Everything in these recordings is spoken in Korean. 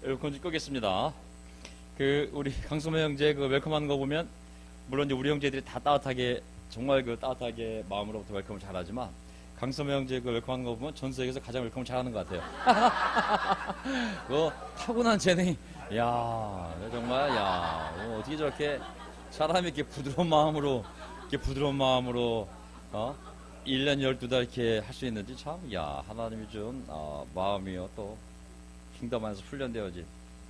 에어컨 좀 끄겠습니다. 우리 강소매 형제 웰컴하는 거 보면, 물론 이제 우리 형제들이 다 따뜻하게, 정말 따뜻하게 마음으로부터 웰컴을 잘하지만, 강소매 형제 웰컴하는 거 보면 전 세계에서 가장 웰컴을 잘하는 것 같아요. 타고난 재능이, 야 정말, 어떻게 저렇게 사람이 이렇게 부드러운 마음으로, 1년 12달 이렇게 할 수 있는지 참, 하나님이 준, 마음이요, 또, 킹덤 안에서 훈련되어진,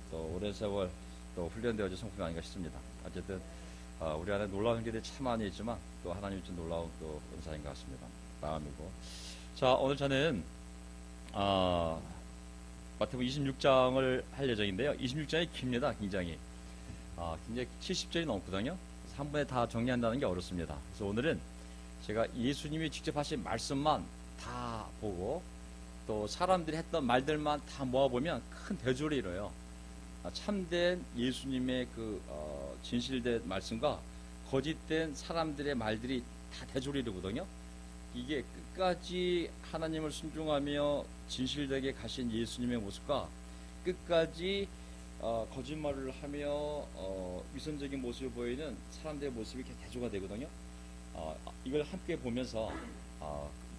또, 오랜 세월, 또 훈련되어진 성품이 아닌가 싶습니다. 어쨌든, 우리 안에 놀라운 형제들이 참 많이 있지만, 또 하나님이 준 놀라운 또 은사인 것 같습니다. 마음이고. 자, 오늘 저는, 마태복음 26장을 할 예정인데요. 26장이 깁니다, 굉장히. 굉장히 70절이 넘거든요. 3분에 다 정리한다는 게 어렵습니다. 그래서 오늘은 제가 예수님이 직접 하신 말씀만 다 보고 또 사람들이 했던 말들만 다 모아보면 큰 대조를 이뤄요. 참된 예수님의 진실된 말씀과 거짓된 사람들의 말들이 다 대조를 이루거든요. 이게 끝까지 하나님을 순종하며 진실되게 가신 예수님의 모습과 끝까지 거짓말을 하며 위선적인 모습을 보이는 사람들의 모습이 이렇게 대조가 되거든요. 이걸 함께 보면서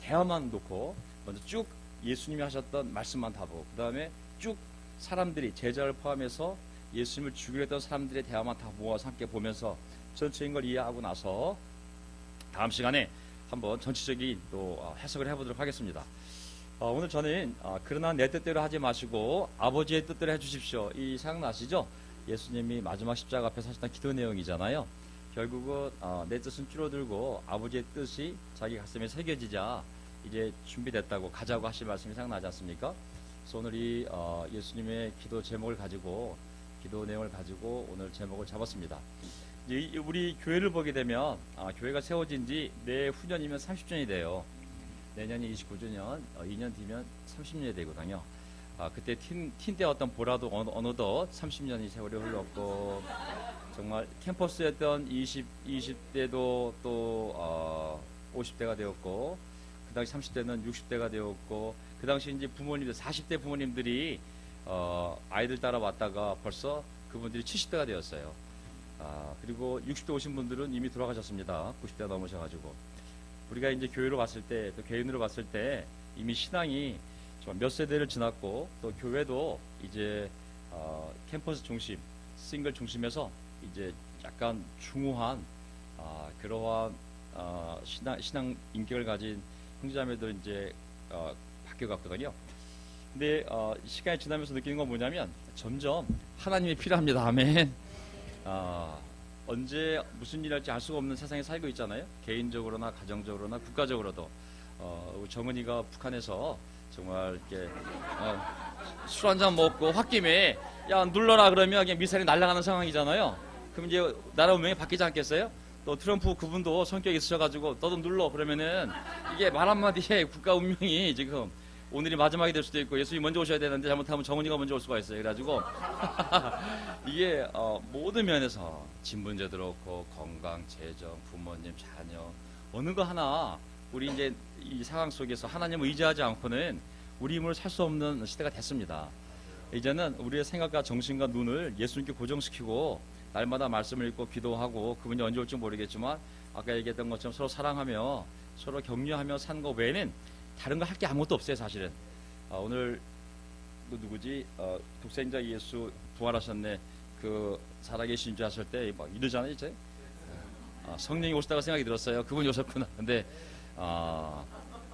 대화만 놓고 먼저 쭉 예수님이 하셨던 말씀만 다 보고 그 다음에 쭉 사람들이 제자를 포함해서 예수님을 죽이려 했던 사람들의 대화만 다 모아서 함께 보면서 전체인 걸 이해하고 나서 다음 시간에 한번 전체적인 또 해석을 해보도록 하겠습니다. 오늘 저는 그러나 내 뜻대로 하지 마시고 아버지의 뜻대로 해주십시오. 이 생각나시죠? 예수님이 마지막 십자가 앞에서 하셨던 기도 내용이잖아요. 결국은 내 뜻은 줄어들고 아버지의 뜻이 자기 가슴에 새겨지자 이제 준비됐다고 가자고 하신 말씀이 생각나지 않습니까? 그래서 오늘 이 예수님의 기도 제목을 가지고 기도 내용을 가지고 오늘 제목을 잡았습니다. 이제 우리 교회를 보게 되면 교회가 세워진 지 내후년이면 30주년이 돼요. 내년이 29주년, 2년 뒤면 30년이 되거든요. 그때 틴 때였던 보라도 어느덧 30년이 세월이 흘렀고 정말 캠퍼스였던 20대도 또 50대가 되었고 그 당시 30대는 60대가 되었고 그 당시 이제 부모님들 40대 부모님들이 아이들 따라왔다가 벌써 그분들이 70대가 되었어요. 그리고 60대 오신 분들은 이미 돌아가셨습니다. 90대가 넘으셔가지고 우리가 이제 교회로 봤을 때 또 개인으로 봤을 때 이미 신앙이 몇 세대를 지났고 또 교회도 이제 캠퍼스 중심, 싱글 중심에서 이제 약간 중후한 그러한 신앙 인격을 가진 형제자매들 이제 바뀌어갔거든요. 근데 시간이 지나면서 느끼는 건 뭐냐면 점점 하나님이 필요합니다. 아멘. 언제 무슨 일을 할지 알 수가 없는 세상에 살고 있잖아요. 개인적으로나 가정적으로나 국가적으로도 정은이가 북한에서 정말 이렇게 술 한잔 먹고 홧김에 야 눌러라 그러면 그냥 미사일이 날아가는 상황이잖아요. 그럼 이제 나라 운명이 바뀌지 않겠어요? 또 트럼프 그분도 성격이 있으셔가지고 너도 눌러 그러면은 이게 말 한마디에 국가 운명이 지금 오늘이 마지막이 될 수도 있고 예수님이 먼저 오셔야 되는데 잘못하면 정은이가 먼저 올 수가 있어요. 그래가지고 이게 모든 면에서 집 문제도 그렇고 건강, 재정, 부모님, 자녀 어느 거 하나 우리 이제 이 상황 속에서 하나님을 의지하지 않고는 우리 힘으로 살 수 없는 시대가 됐습니다. 이제는 우리의 생각과 정신과 눈을 예수님께 고정시키고 날마다 말씀을 읽고 기도하고 그분이 언제 올지 모르겠지만 아까 얘기했던 것처럼 서로 사랑하며 서로 격려하며 사는 거 외에는 다른 거 할 게 아무것도 없어요. 사실은 오늘 누구지 독생자 예수 부활하셨네 그 살아계신 줄 아실 때 막 이러잖아요. 이제 성령이 오시다가 생각이 들었어요. 그분이 오셨구나. 근데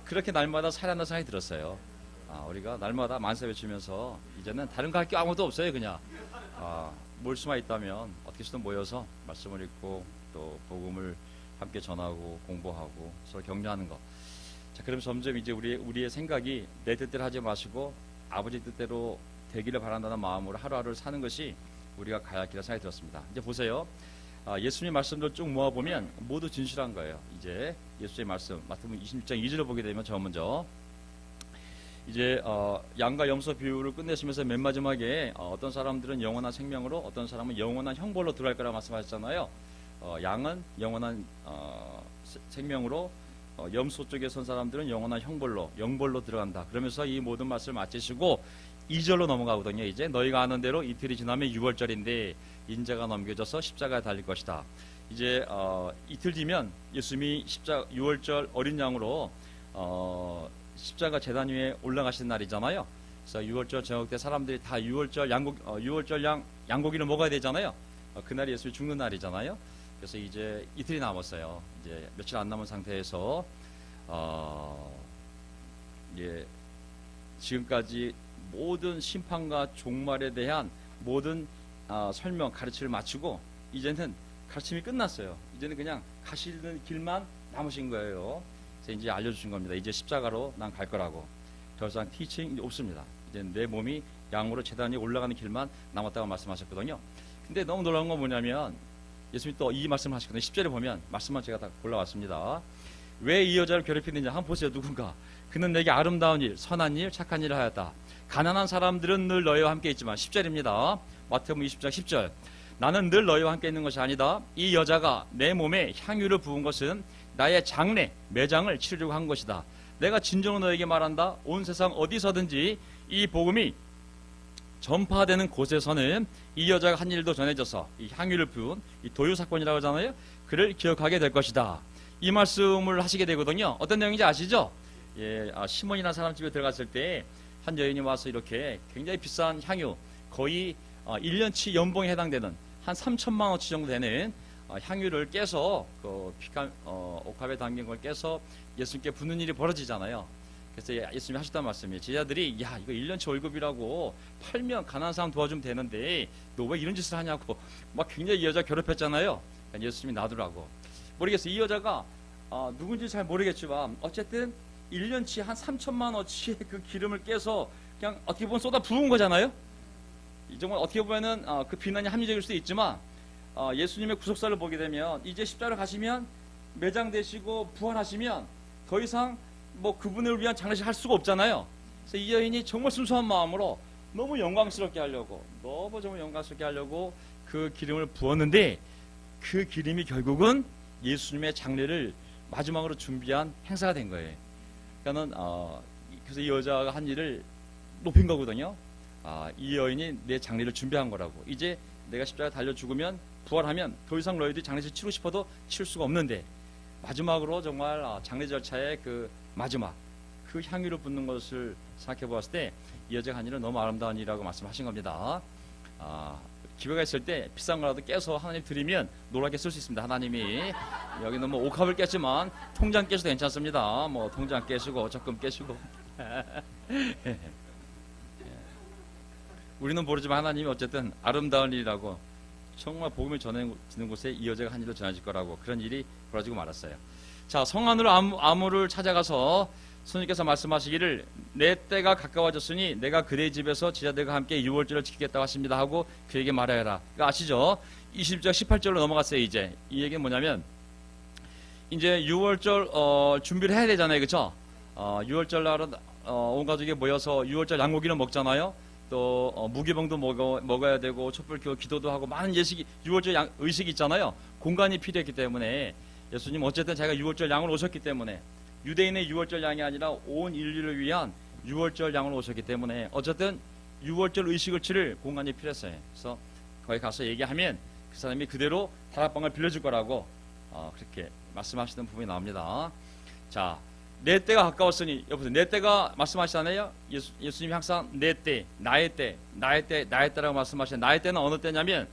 그렇게 날마다 살아난다는 생각이 들었어요. 우리가 날마다 만세 외치면서 이제는 다른 거 할 게 아무것도 없어요. 그냥 모일 수만 있다면 어떻게든 모여서 말씀을 읽고 또 복음을 함께 전하고 공부하고 서로 격려하는 거. 자, 그럼 점점 이제 우리의 생각이 내 뜻대로 하지 마시고 아버지 뜻대로 되기를 바란다는 마음으로 하루하루를 사는 것이 우리가 가야 할 길이라는 생각이 들었습니다. 이제 보세요. 예수님의 말씀들 쭉 모아보면 모두 진실한 거예요. 이제 예수의 말씀 마태복음 26장 2절을 보게 되면 저 먼저 이제 양과 염소 비유를 끝내시면서 맨 마지막에 어떤 사람들은 영원한 생명으로 어떤 사람은 영원한 형벌로 들어갈 거라고 말씀하셨잖아요. 양은 영원한 생명으로 염소 쪽에 선 사람들은 영원한 영벌로 들어간다. 그러면서 이 모든 말씀을 마치시고 2절로 넘어가거든요. 이제 너희가 아는 대로 이틀이 지나면 6월절인데 인자가 넘겨져서 십자가에 달릴 것이다. 이제 이틀 뒤면 예수님이 6월절 어린 양으로 십자가 제단 위에 올라가시는 날이잖아요. 그래서 6월절 저녁 때 사람들이 다 6월절 양고기를 먹어야 되잖아요. 그날이 예수님이 죽는 날이잖아요. 그래서 이제 이틀이 남았어요. 이제 며칠 안 남은 상태에서 예, 지금까지 모든 심판과 종말에 대한 모든 설명, 가르침을 마치고 이제는 가르침이 끝났어요. 이제는 그냥 가시는 길만 남으신 거예요. 그래서 이제 알려주신 겁니다. 이제 십자가로 난 갈 거라고. 더 이상 티칭이 없습니다. 이제 내 몸이 양으로 제단 위에 올라가는 길만 남았다고 말씀하셨거든요. 근데 너무 놀라운 건 뭐냐면 예수님이 또 이 말씀을 하시거든요. 10절에 보면 말씀만 제가 다 골라왔습니다. 왜 이 여자를 괴롭히는지 한번 보세요. 누군가. 그는 내게 아름다운 일, 선한 일, 착한 일을 하였다. 가난한 사람들은 늘 너희와 함께 있지만 10절입니다. 마태복음 20장 10절. 나는 늘 너희와 함께 있는 것이 아니다. 이 여자가 내 몸에 향유를 부은 것은 나의 장례, 매장을 치르려고 한 것이다. 내가 진정으로 너에게 말한다. 온 세상 어디서든지 이 복음이 전파되는 곳에서는 이 여자가 한 일도 전해져서 이 향유를 부은 이 도유 사건이라고 하잖아요. 그를 기억하게 될 것이다. 이 말씀을 하시게 되거든요. 어떤 내용인지 아시죠? 예, 시몬이라는 사람 집에 들어갔을 때 한 여인이 와서 이렇게 굉장히 비싼 향유, 거의 1년치 연봉에 해당되는 한 3천만 원치 정도 되는 향유를 깨서 그 옥합에 담긴 걸 깨서 예수님께 붓는 일이 벌어지잖아요. 그래서 예수님이 하셨단 말씀이에요. 제자들이 야 이거 1년치 월급이라고 팔면 가난한 사람 도와주면 되는데 너 왜 이런 짓을 하냐고 막 굉장히 이 여자 괴롭혔잖아요. 그러니까 예수님이 놔두라고. 모르겠어요. 이 여자가 누군지 잘 모르겠지만 어쨌든 1년치 한 3천만 원치의 그 기름을 깨서 그냥 어떻게 보면 쏟아 부은 거잖아요. 이 정말 어떻게 보면은 그 비난이 합리적일 수도 있지만 예수님의 구속사를 보게 되면 이제 십자가를 가시면 매장되시고 부활하시면 더 이상 뭐 그분을 위한 장례식 할 수가 없잖아요. 그래서 이 여인이 정말 순수한 마음으로 너무 영광스럽게 하려고 그 기름을 부었는데 그 기름이 결국은 예수님의 장례를 마지막으로 준비한 행사가 된 거예요. 그러니까는 그래서 이 여자가 한 일을 높인 거거든요. 이 여인이 내 장례를 준비한 거라고. 이제 내가 십자가에 달려 죽으면 부활하면 더 이상 너희들이 장례식 치르고 싶어도 치를 수가 없는데 마지막으로 정말 장례 절차의 그 마지막 그 향유를 붓는 것을 생각해 보았을 때 이 여자가 한 일은 너무 아름다운 일이라고 말씀하신 겁니다. 기회가 있을 때 비싼 거라도 깨서 하나님 드리면 노랗게 쓸 수 있습니다. 하나님이 여기는 뭐 옥합을 깼지만 통장 깨셔도 괜찮습니다. 뭐 통장 깨시고 적금 깨시고 우리는 모르지만 하나님이 어쨌든 아름다운 일이라고 정말 복음을 전해지는 곳에 이 여자가 한 일로 전해질 거라고 그런 일이 벌어지고 말았어요. 자, 성 안으로 아무를 찾아가서 선생님께서 말씀하시기를 내 때가 가까워졌으니 내가 그대 집에서 제자들과 함께 유월절을 지키겠다고 하십니다 하고 그에게 말하여라. 그러니까 아시죠? 20절 18절로 넘어갔어요. 이제 이 얘기는 뭐냐면 이제 유월절 준비를 해야 되잖아요. 그렇죠? 유월절 날은 온 가족이 모여서 유월절 양고기를 먹잖아요. 또 무기병도 먹어야 되고 촛불 켜고 기도도 하고 많은 예식이 유월절 의식이 있잖아요. 공간이 필요했기 때문에 예수님 어쨌든 자기가 유월절 양으로 오셨기 때문에 유대인의 유월절 양이 아니라 온 인류를 위한 유월절 양으로 오셨기 때문에 어쨌든 유월절 의식을 치를 공간이 필요했어요. 그래서 거기 가서 얘기하면 그 사람이 그대로 다락방을 빌려줄 거라고 그렇게 말씀하시는 부분이 나옵니다. 자, 내 때가 가까웠으니 여보세요. 내 때가 말씀하시잖아요. 예수님이 항상 내 때, 나의 때라고 말씀하시는 나의 때는 어느 때냐면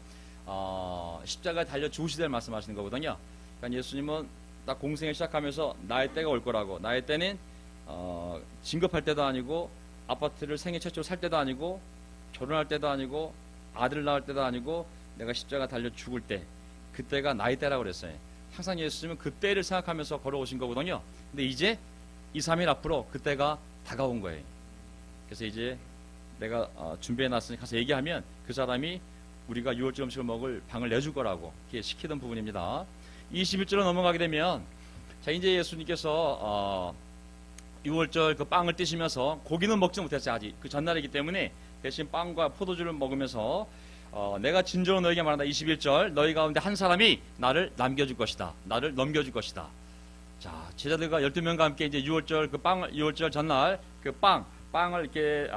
십자가에 달려 죽으실 때를 말씀하시는 거거든요. 그러니까 예수님은 딱 공생을 시작하면서 나의 때가 올 거라고. 나의 때는 진급할 때도 아니고 아파트를 생애 최초로 살 때도 아니고 결혼할 때도 아니고 아들 낳을 때도 아니고 내가 십자가 달려 죽을 때 그때가 나의 때라고 그랬어요. 항상 예수님은 그 때를 생각하면서 걸어오신 거거든요. 근데 이제 2, 3일 앞으로 그때가 다가온 거예요. 그래서 이제 내가 준비해놨으니 가서 얘기하면 그 사람이 우리가 유월절 음식을 먹을 방을 내줄 거라고 이렇게 시키던 부분입니다. 21절로 넘어가게 되면 자 이제 예수님께서 유월절 그 빵을 띄시면서 고기는 먹지 못했어요. 아직 그 전날이기 때문에 대신 빵과 포도주를 먹으면서 내가 진정으로 너에게 말한다. 21절 너희 가운데 한 사람이 나를 남겨줄 것이다. 나를 넘겨줄 것이다. 자 제자들과 12명과 함께 이제 유월절 전날 그 빵 빵을 이렇게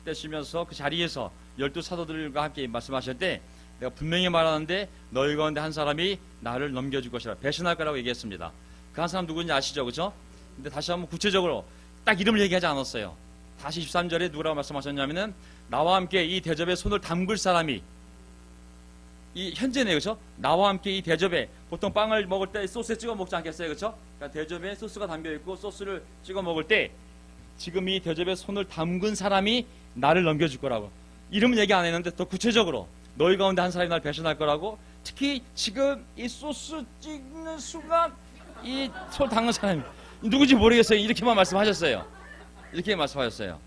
떼시면서 그 자리에서 12사도들과 함께 말씀하실 때 내가 분명히 말하는데 너희 가운데 한 사람이 나를 넘겨줄 것이라, 배신할 거라고 얘기했습니다. 그 한 사람 누구인지 아시죠? 그죠? 근데 다시 한번 구체적으로 딱 이름을 얘기하지 않았어요. 다시 13절에 누구라고 말씀하셨냐면은 나와 함께 이 대접에 손을 담글 사람이, 이 현재네요. 그죠? 나와 함께 이 대접에, 보통 빵을 먹을 때 소스에 찍어 먹지 않겠어요? 그죠? 그러니까 대접에 소스가 담겨 있고 소스를 찍어 먹을 때 지금 이 대접에 손을 담근 사람이 나를 넘겨줄 거라고. 이름은 얘기 안 했는데 더 구체적으로 너희 가운데 한 사람이 날 배신할 거라고, 특히 지금 이 소스 찍는 순간 이 손 담근 사람이 누군지 모르겠어요. 이렇게만 말씀하셨어요. 이렇게 말씀하셨어요.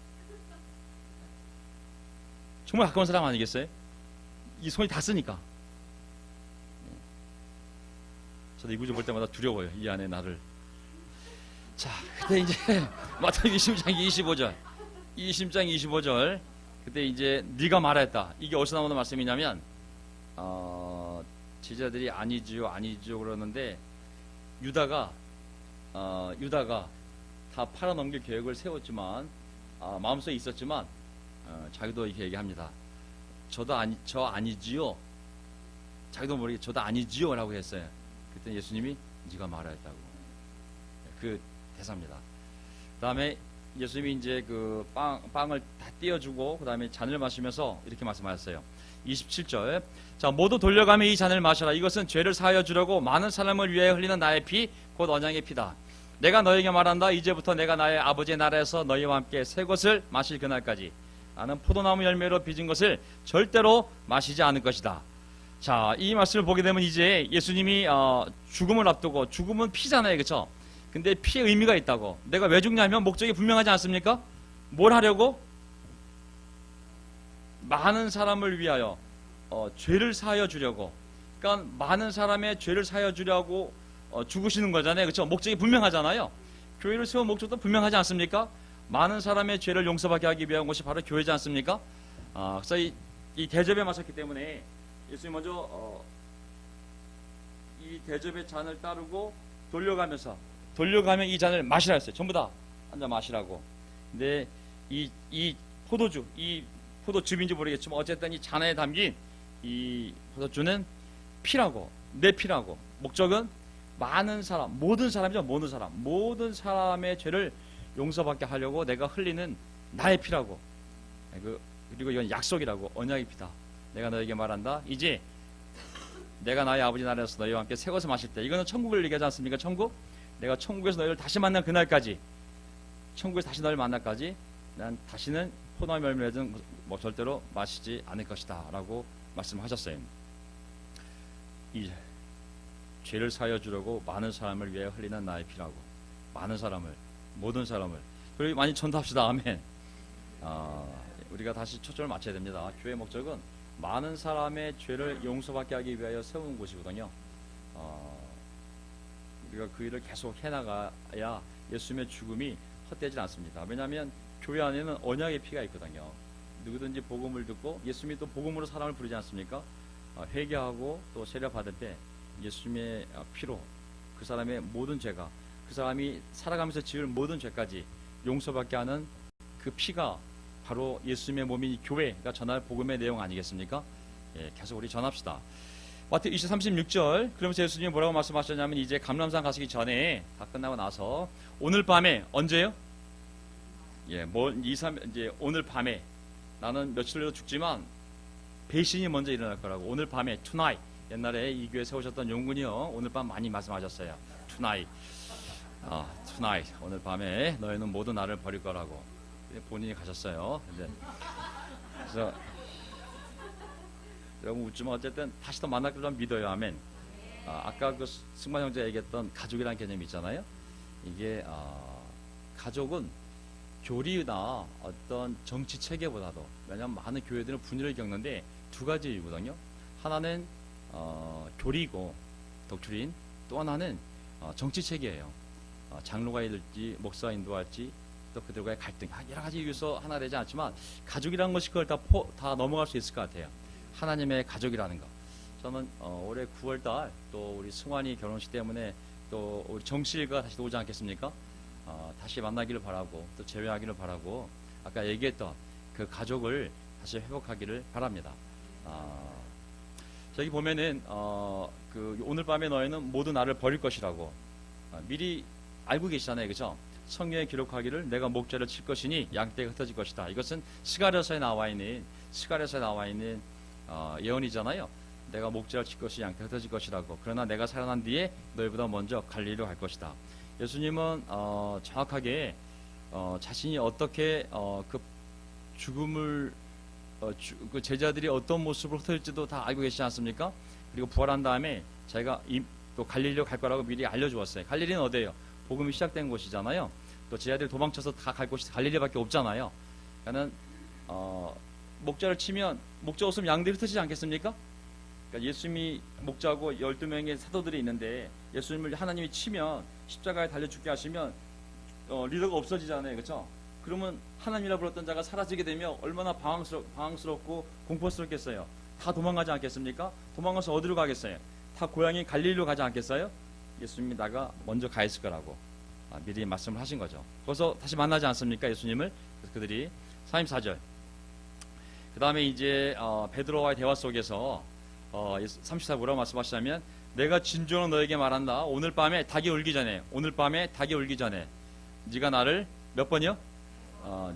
정말 가까운 사람 아니겠어요? 이 손이 다 쓰니까. 저도 이 구절 볼 때마다 두려워요. 이 안에 나를. 자, 그때 이제 마태복음 20장 25절, 20장 25절, 그때 이제 네가 말했다. 이게 어디서 나오는 말씀이냐면 제자들이 아니지요 그러는데 유다가 다 팔아넘길 계획을 세웠지만 마음속에 있었지만 자기도 이렇게 얘기합니다. 저 아니지요. 자기도 모르게 저도 아니지요 라고 했어요. 그때 예수님이 네가 말하였다고. 그 대사입니다. 그 다음에 예수님이 이제 그 빵을 다 띄워주고 그 다음에 잔을 마시면서 이렇게 말씀하셨어요. 27절. 자, 모두 돌려가며 이 잔을 마셔라. 이것은 죄를 사하여 주려고 많은 사람을 위하여 흘리는 나의 피, 곧 언약의 피다. 내가 너에게 말한다. 이제부터 내가 나의 아버지의 나라에서 너희와 함께 새 것을 마실 그날까지 나는 포도나무 열매로 빚은 것을 절대로 마시지 않을 것이다. 자, 이 말씀을 보게 되면 이제 예수님이 죽음을 앞두고, 죽음은 피잖아요. 그렇죠? 근데 피의 의미가 있다고. 내가 왜 죽냐면 목적이 분명하지 않습니까? 뭘 하려고? 많은 사람을 위하여 죄를 사하여 주려고. 그러니까 많은 사람의 죄를 사하여 주려고 죽으시는 거잖아요. 그렇죠? 목적이 분명하잖아요. 교회를 세운 목적도 분명하지 않습니까? 많은 사람의 죄를 용서받게 하기 위한 것이 바로 교회지 않습니까? 그래서 이 대접에 맞섰기 때문에 예수님 먼저 이 대접의 잔을 따르고 돌려가면 이 잔을 마시라 했어요. 전부 다 한 잔 마시라고. 근데 이 포도주, 이 포도즙인지 모르겠지만 어쨌든 이 잔에 담긴 이 포도주는 피라고, 내 피라고. 목적은 많은 사람, 모든 사람이죠. 모든 사람의 죄를 용서받게 하려고 내가 흘리는 나의 피라고. 그리고 이건 약속이라고, 언약의 피다. 내가 너에게 말한다. 이제 내가 나의 아버지 나라에서 너희와 함께 새 것을 마실 때, 이거는 천국을 얘기하지 않습니까? 천국? 내가 천국에서 너희를 다시 만난 그날까지, 천국에서 다시 너희를 만날까지 난 다시는 포도나무 열매를 맺은 뭐 절대로 마시지 않을 것이다 라고 말씀하셨어요. 이 죄를 사하여 주려고 많은 사람을 위해 흘리는 나의 피라고. 많은 사람을, 모든 사람을. 그리고 많이 전도합시다. 아멘. 우리가 다시 초점을 맞춰야 됩니다. 교회의 목적은 많은 사람의 죄를 용서받게 하기 위하여 세우는 곳이거든요. 우리가 그 일을 계속 해나가야 예수님의 죽음이 헛되지 않습니다. 왜냐하면 교회 안에는 언약의 피가 있거든요. 누구든지 복음을 듣고 예수님이 또 복음으로 사람을 부르지 않습니까? 회개하고 또 세례 받을 때 예수님의 피로 그 사람의 모든 죄가, 그 사람이 살아가면서 지을 모든 죄까지 용서받게 하는 그 피가 바로 예수님의 몸인 교회가 전할 복음의 내용 아니겠습니까? 예, 계속 우리 전합시다. 마태복음 36절. 그러면서 예수님이 뭐라고 말씀하셨냐면 이제 감람산 가시기 전에 다 끝나고 나서 오늘 밤에, 언제요? 예, 이제 오늘 밤에, 나는 며칠 후에도 죽지만 배신이 먼저 일어날 거라고. 오늘 밤에, tonight. 옛날에 이 교회 세우셨던 용군이요, 오늘 밤 많이 말씀하셨어요. tonight. 오늘 밤에 너희는 모두 나를 버릴 거라고. 본인이 가셨어요. 그래서 여러분 웃지만 어쨌든 다시 또 만날 거라면 믿어요. 아멘. 아까 그 승만 형제가 얘기했던 가족이라는 개념이 있잖아요. 이게 가족은 교리나 어떤 정치 체계보다도, 왜냐하면 많은 교회들은 분열을 겪는데 두 가지 이유거든요. 하나는 교리고 독트린, 또 하나는 정치 체계예요. 장로가 될지 목사가 인도할지 또 그들과의 갈등, 여러 가지 이유에서 하나 되지 않지만 가족이라는 것이 그걸 다 넘어갈 수 있을 것 같아요. 하나님의 가족이라는 거. 저는 올해 9월달 또 우리 승환이 결혼식 때문에 또 우리 정실과 다시 오지 않겠습니까? 다시 만나기를 바라고 또 재회하기를 바라고 아까 얘기했던 그 가족을 다시 회복하기를 바랍니다. 저기 보면은 그 오늘 밤에 너희는 모두 나를 버릴 것이라고 미리 알고 계시잖아요, 그죠? 성경에 기록하기를 내가 목자를 칠 것이니 양떼가 흩어질 것이다. 이것은 스가랴서에 나와 있는 예언이잖아요. 내가 목자를 칠 것이 양떼가 흩어질 것이라고. 그러나 내가 살아난 뒤에 너희보다 먼저 갈릴리로 갈 것이다. 예수님은 정확하게 자신이 어떻게 그 죽음을 그 제자들이 어떤 모습으로 흩어질지도 다 알고 계시지 않습니까? 그리고 부활한 다음에 자기가 또 갈릴리로 갈 거라고 미리 알려주었어요. 갈릴리는 어디예요? 복음이 시작된 곳이잖아요. 또 제자들이 도망쳐서 다 갈 곳이 갈릴리밖에 없잖아요. 그러니까는 목자를 치면 목자 없으면 양들이 흩어지지 않겠습니까? 그러니까 예수님이 목자고 12명의 사도들이 있는데 예수님을 하나님이 치면 십자가에 달려 죽게 하시면 리더가 없어지잖아요, 그렇죠? 그러면 하나님이라 불렀던 자가 사라지게 되면 얼마나 방황스럽고 공포스럽겠어요. 다 도망가지 않겠습니까? 도망가서 어디로 가겠어요? 다 고향인 갈릴리로 가지 않겠어요? 예수님이 나가 먼저 가 있을 거라고 미리 말씀을 하신 거죠. 거기서 다시 만나지 않습니까? 예수님을. 그래서 그들이 34절. 그 다음에 이제 베드로와의 대화 속에서 34 뭐라고 말씀하시냐면 내가 진정으로 너에게 말한다. 오늘 밤에 닭이 울기 전에 네가 나를 몇 번이요?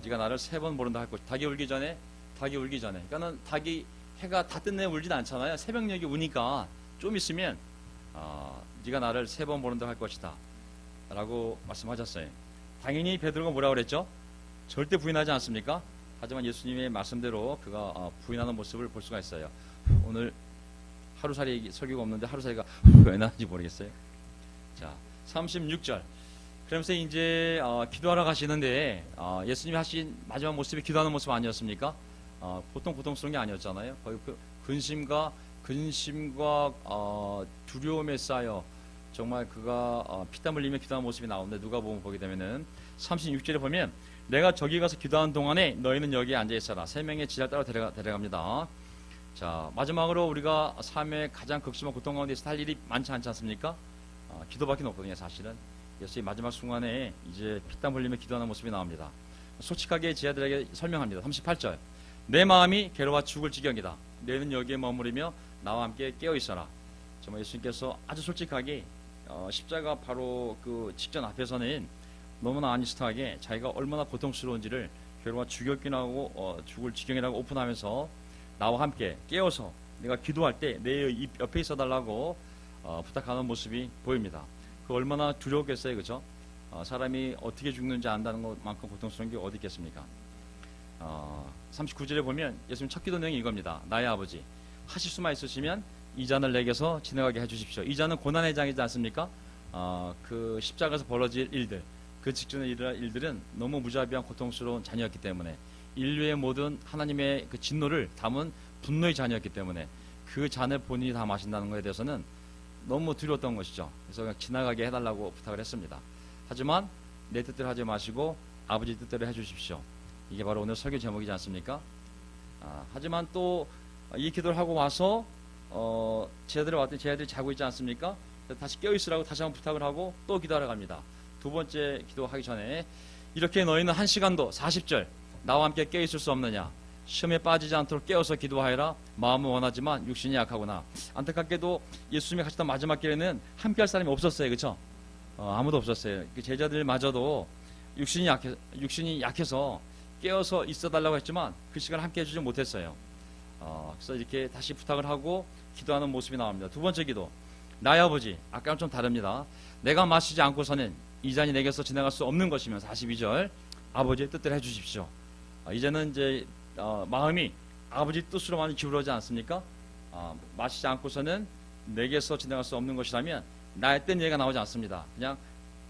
네가 나를 3번 모른다 할 것. 닭이 울기 전에. 그러니까는 닭이 해가 다 뜬 내 울진 않잖아요. 새벽녘이 우니까 좀 있으면 네가 나를 3번 모른다 할 것이다 라고 말씀하셨어요. 당연히 베드로가 뭐라고 그랬죠? 절대 부인하지 않습니까? 하지만 예수님의 말씀대로 그가 부인하는 모습을 볼 수가 있어요. 오늘 하루살이 설교가 없는데 하루살이가 왜 나는지 모르겠어요. 자, 36절. 그러면서 이제 기도하러 가시는데 예수님이 하신 마지막 모습이 기도하는 모습 아니었습니까? 보통 고통스러운 게 아니었잖아요. 거의 그 근심과 두려움에 쌓여 정말 그가 피땀 흘리며 기도하는 모습이 나오는데 누가 보게 되면은 36절에 보면 내가 저기 가서 기도하는 동안에 너희는 여기에 앉아 있어라. 3명의 지자를 따라 데려갑니다. 자, 마지막으로 우리가 삶의 가장 극심한 고통 가운데서 할 일이 많지 않지 않습니까? 기도밖에 없거든요, 사실은. 예수의 마지막 순간에 이제 피땀 흘리며 기도하는 모습이 나옵니다. 솔직하게 제자들에게 설명합니다. 38절. 내 마음이 괴로워 죽을 지경이다. 너희는 여기에 머무르며 나와 함께 깨어 있어라. 정말 예수님께서 아주 솔직하게 십자가 바로 그 직전 앞에서는 너무나 아니스트하게 자기가 얼마나 고통스러운지를 괴로워 죽을 지경이라고 오픈하면서 나와 함께 깨어서 내가 기도할 때 내 옆에 있어달라고 부탁하는 모습이 보입니다. 그 얼마나 두려웠겠어요, 그렇죠? 사람이 어떻게 죽는지 안다는 것만큼 고통스러운 게 어디 있겠습니까? 39절에 보면 예수님 첫 기도 내용이 이겁니다. 나의 아버지, 하실 수만 있으시면 이 잔을 내게서 지나가게 해주십시오. 이 잔은 고난의 장이지 않습니까? 그 십자가에서 벌어질 일들, 그 직전에 일어날 일들은 너무 무자비한 고통스러운 잔이었기 때문에 인류의 모든 하나님의 그 진노를 담은 분노의 잔이었기 때문에 그 잔을 본인이 다 마신다는 것에 대해서는 너무 두려웠던 것이죠. 그래서 그냥 지나가게 해달라고 부탁을 했습니다. 하지만 내 뜻대로 하지 마시고 아버지 뜻대로 해주십시오. 이게 바로 오늘 설교 제목이지 않습니까? 하지만 또 이 기도를 하고 와서 제자들이 왔더니 제자들이 자고 있지 않습니까? 다시 깨어있으라고 다시 한번 부탁을 하고 또 기도하러 갑니다. 두 번째 기도하기 전에 이렇게 너희는 1시간도 40절 나와 함께 깨어있을 수 없느냐? 시험에 빠지지 않도록 깨어서 기도하여라. 마음은 원하지만 육신이 약하구나. 안타깝게도 예수님이 가셨던 마지막 길에는 함께 할 사람이 없었어요. 그렇죠? 아무도 없었어요. 제자들마저도 육신이 약해서 깨어서 있어달라고 했지만 그 시간을 함께 해주지 못했어요. 그래서 이렇게 다시 부탁을 하고 기도하는 모습이 나옵니다. 두 번째 기도. 나의 아버지, 아까랑 좀 다릅니다. 내가 마시지 않고서는 이 잔이 내게서 지나갈 수 없는 것이면 42절 아버지의 뜻대로 해주십시오. 이제는 이제 마음이 아버지 뜻으로 많이 기울어지지 않습니까? 마시지 않고서는 내게서 지나갈 수 없는 것이라면 나의 뜻 얘기가 나오지 않습니다. 그냥